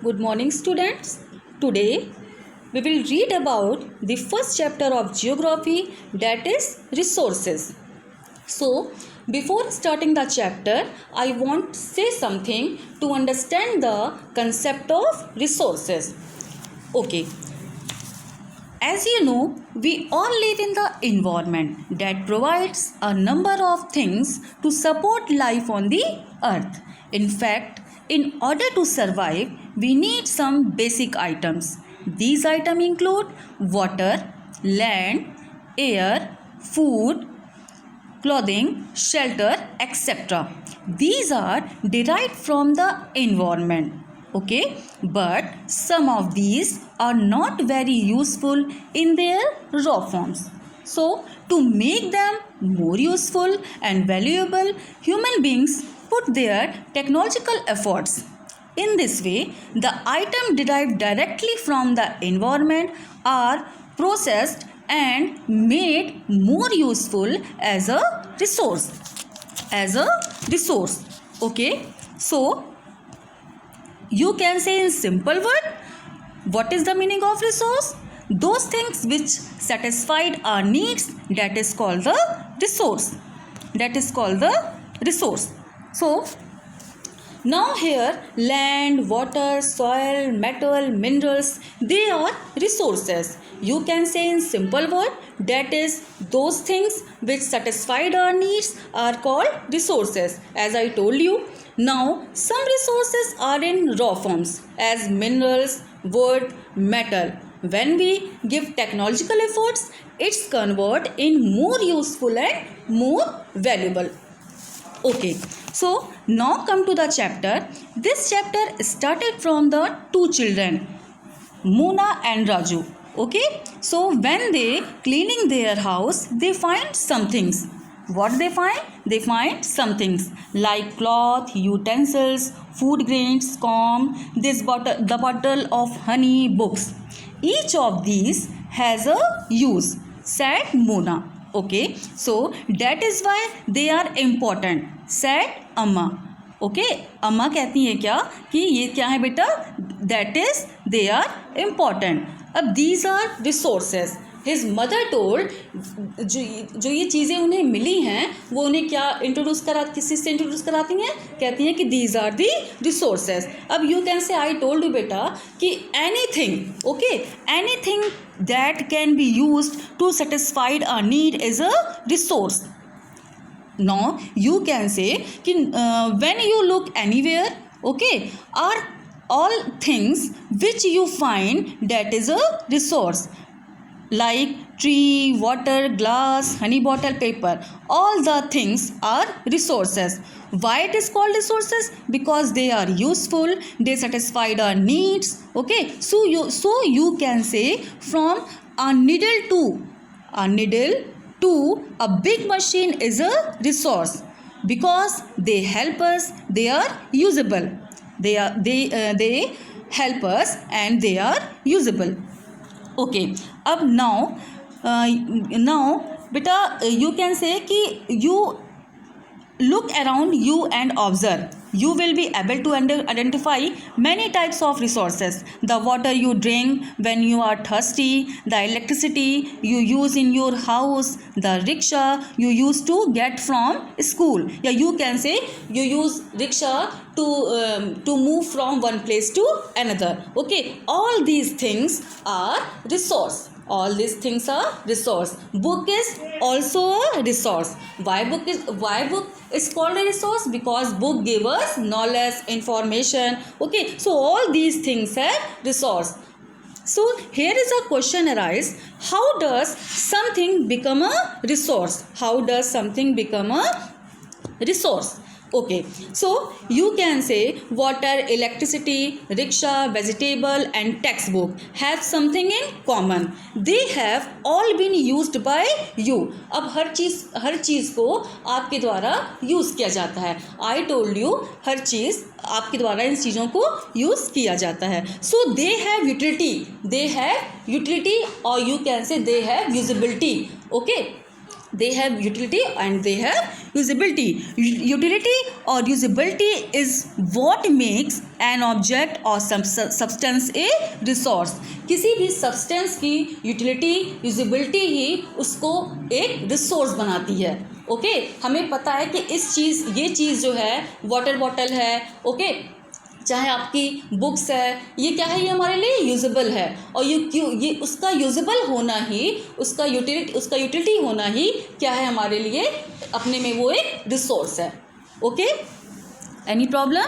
Good morning, students. Today we will read about the first chapter of geography, that is resources. So, before starting the chapter, I want to say something to understand the concept of resources. Okay, as you know, we all live in the environment that provides a number of things to support life on the earth. In fact, in order to survive, we need some basic items. These items include water, land, air, food, clothing, shelter, etc. These are derived from the environment. Okay, but some of these are not very useful in their raw forms. So, to make them more useful and valuable, human beings put their technological efforts. In this way, the items derived directly from the environment are processed and made more useful as a resource. Okay, so you can say in simple word, what is the meaning of resource? Those things which satisfied our needs, that is called the resource. So now here land, water, soil, metal, minerals, they are resources. You can say in simple word, that is those things which satisfied our needs are called resources. As I told you, now some resources are in raw forms as minerals, wood, metal. When we give technological efforts, it's convert in more useful and more valuable. Okay, so now come to the chapter. This chapter started from the two children, Mona and Raju. Okay, so when they cleaning their house, they find some things. What they find? They find some things like cloth, utensils, food grains, comb, the bottle of honey, books. Each of these has a use, said Mona. Okay, so that is why they are important, said Amma. Okay, अम्मा कहती है क्या कि ये क्या है बेटा, that is they are important. अब these are resources. His mother told, जो ये चीज़ें उन्हें मिली हैं वो उन्हें क्या किसी से इंट्रोड्यूस कराती हैं, कहती हैं कि these are the resources. अब you can say I told you बेटा कि anything that can be used to satisfy a need is a resource. Now you can say when you look anywhere, okay, are all things which you find that is a resource, like tree, water, glass, honey bottle, paper. All the things are resources. Why it is called resources? Because they are useful, they satisfy our needs. Okay, so you can say from a needle to a big machine is a resource, because they help us, they are usable. They help us and they are usable. Okay, अब now बेटा you can say कि you look around you and observe. You will be able to identify many types of resources. The water you drink when you are thirsty, the electricity you use in your house, the rickshaw you used to get from school. Yeah, you can say you use rickshaw to move from one place to another. Okay, all these things are resource. Book is also a resource. Why book is called a resource? Because book gave us knowledge, information. Okay, so all these things are resource. So here is a question arise: how does something become a resource? Okay, so you can say water, electricity, rickshaw, vegetable and textbook have something in common. They have all been used by you. अब हर चीज़ को आपके द्वारा use किया जाता है. I told you हर चीज़ आपके द्वारा इन चीज़ों को यूज़ किया जाता है. So they have utility or you can say they have usability. Okay. they have utility and they have usability. Utility or usability is what makes an object or substance a resource. किसी भी substance की utility usability ही उसको एक resource बनाती है. Okay हमें पता है कि ये चीज़ जो है वाटर बॉटल है, ओके चाहे आपकी बुक्स है, ये क्या है, ये हमारे लिए यूजेबल है. और ये उसका यूजेबल होना ही, उसका यूटिलिटी होना ही क्या है हमारे लिए अपने में वो एक रिसोर्स है. Okay any problem?